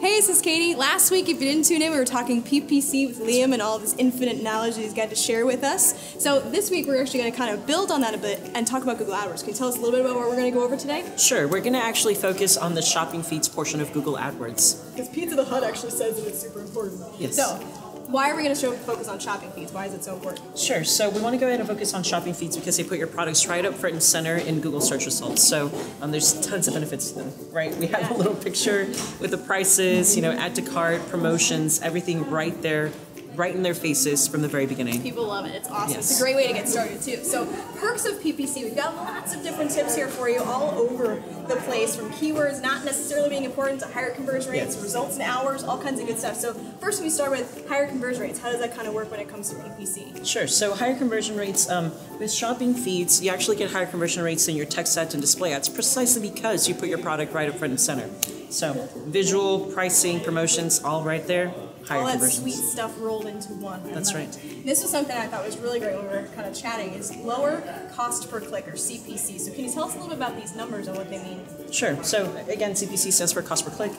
Hey, this is Katie. Last week, if you didn't tune in, we were talking PPC with Liam and all of his infinite knowledge that he's got to share with us. So this week, we're actually going to kind of build on that a bit and talk about Google Adwords. Can you tell us a little bit about what we're going to go over today? Sure. We're going to actually focus on the shopping feeds portion of Google Adwords. Because Pizza the Hut actually says that it's super important. Yes. So, why are we going to focus on shopping feeds? Why is it so important? Sure. So we want to go ahead and focus on shopping feeds because they put your products right up front and center in Google search results. So there's tons of benefits to them, right? We have a little picture with the prices, add to cart, promotions, everything right there, right in their faces from the very beginning. People love it. It's awesome. Yes. It's a great way to get started too. So perks of PPC, we've got lots of different tips here for you all over the place, from keywords not necessarily being important to higher conversion rates, results in hours, all kinds of good stuff. So first we start with higher conversion rates. How does that kind of work when it comes to PPC? Sure. So higher conversion rates, with shopping feeds, you actually get higher conversion rates than your text ads and display ads precisely because you put your product right up front and center. So visual, pricing, promotions, all right there. All that sweet stuff rolled into one. That's right. This was something I thought was really great when we were kind of chatting, is lower cost per click, or CPC. So can you tell us a little bit about these numbers and what they mean? Sure. So again, CPC stands for cost per click.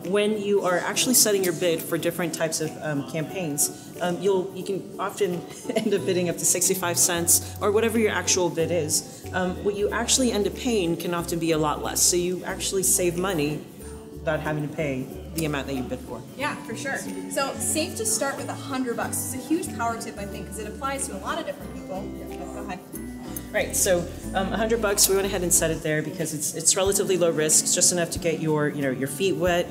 When you are actually setting your bid for different types of campaigns, you can often end up bidding up to 65 cents or whatever your actual bid is. What you actually end up paying can often be a lot less. So you actually save money without having to pay the amount that you bid for. Yeah, for sure. So safe to start with $100. It's a huge power tip, I think, because it applies to a lot of different people. Go ahead. Right, so $100, we went ahead and set it there because it's relatively low risk. It's just enough to get your feet wet,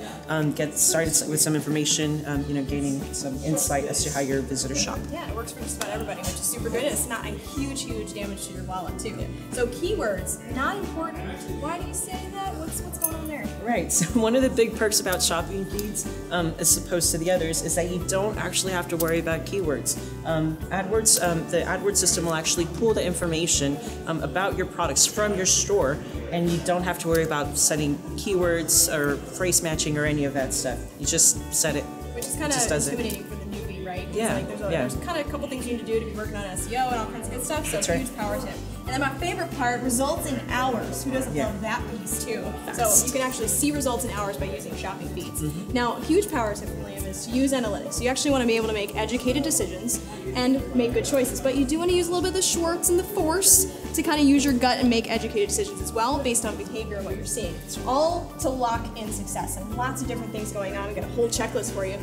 get started with some information, gaining some insight as to how your visitors shop. Yeah, it works for just about everybody, which is super good. It's not a huge damage to your wallet too. So keywords, not important. Why do you say that? What's going on there? Right, so one of the big perks about shopping feeds, as opposed to the others, is that you don't actually have to worry about keywords. AdWords, the AdWords system will actually pull the information about your products from your store, and you don't have to worry about setting keywords or phrase matching or any of that stuff. You just set it. Which is kind of intimidating for the newbie, right? Yeah. There's kind of a couple things you need to do to be working on SEO and all kinds of good stuff. So That's right. Huge power tip. And then my favorite part, results in hours. Who doesn't love that piece too? So you can actually see results in hours by using shopping feeds. Now, huge power tip from Liam is to use analytics. You actually want to be able to make educated decisions and make good choices. But you do want to use a little bit of the Schwartz and the force to kind of use your gut and make educated decisions as well based on behavior and what you're seeing. All to lock in success, and lots of different things going on. We've got a whole checklist for you.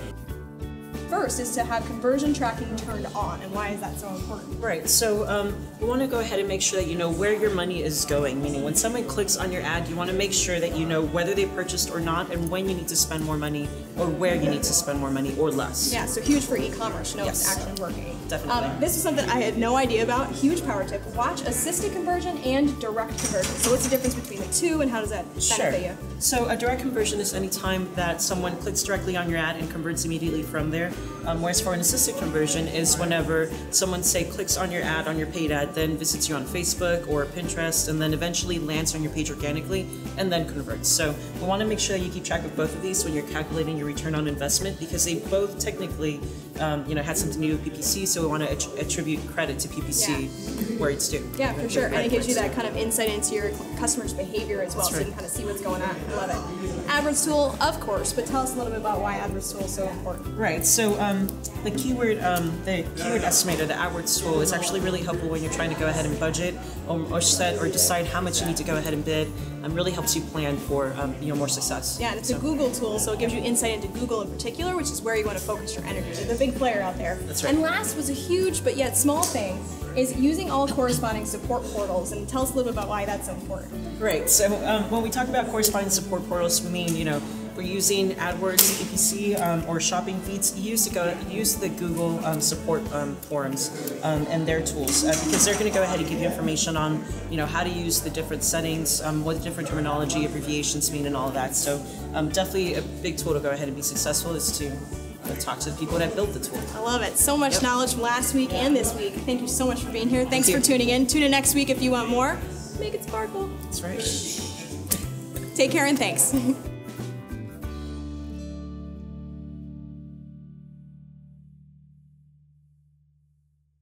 First is to have conversion tracking turned on, and why is that so important? Right, so we want to go ahead and make sure that you know where your money is going, meaning when someone clicks on your ad, you want to make sure that you know whether they purchased or not and when you need to spend more money or where you need to spend more money or less. Yeah, so huge for e-commerce, you know it's actually working. Definitely. This is something I had no idea about. Huge power tip. Watch assisted conversion and direct conversion. So what's the difference between the two, and how does that benefit you? So a direct conversion is any time that someone clicks directly on your ad and converts immediately from there. Whereas for an assisted conversion is whenever someone, say, clicks on your ad, on your paid ad, then visits you on Facebook or Pinterest, and then eventually lands on your page organically, and then converts. So we want to make sure that you keep track of both of these when you're calculating your return on investment, because they both technically, had something to do with PPC. So we want to attribute credit to PPC where it's due. Yeah, for sure. And it gives you that kind of insight into your customers' behavior as well, That's so you can kind of see what's going on. I love it. AdWords tool, of course, but tell us a little bit about why AdWords tool is so important. Right. So the keyword estimator, the AdWords tool, is actually really helpful when you're trying to go ahead and budget or set or decide how much you need to go ahead and bid. Really helps you plan for more success. Yeah, and it's a Google tool, so it gives you insight into Google in particular, which is where you want to focus your energy. They're the big player out there. That's right. And last was a huge but yet small thing, is using all corresponding support portals. And tell us a little bit about why that's so important. Right. So when we talk about corresponding support portals, we mean we're using AdWords, PPC, or shopping feeds. Use the Google support forums and their tools because they're going to go ahead and give you information on how to use the different settings, what the different terminology, abbreviations mean, and all of that. So definitely a big tool to go ahead and be successful is to talk to the people that built the tool. I love it. So much knowledge from last week and this week. Thank you so much for being here. Thanks for tuning in. Tune in next week if you want more. Make it sparkle. That's right. Take care and thanks.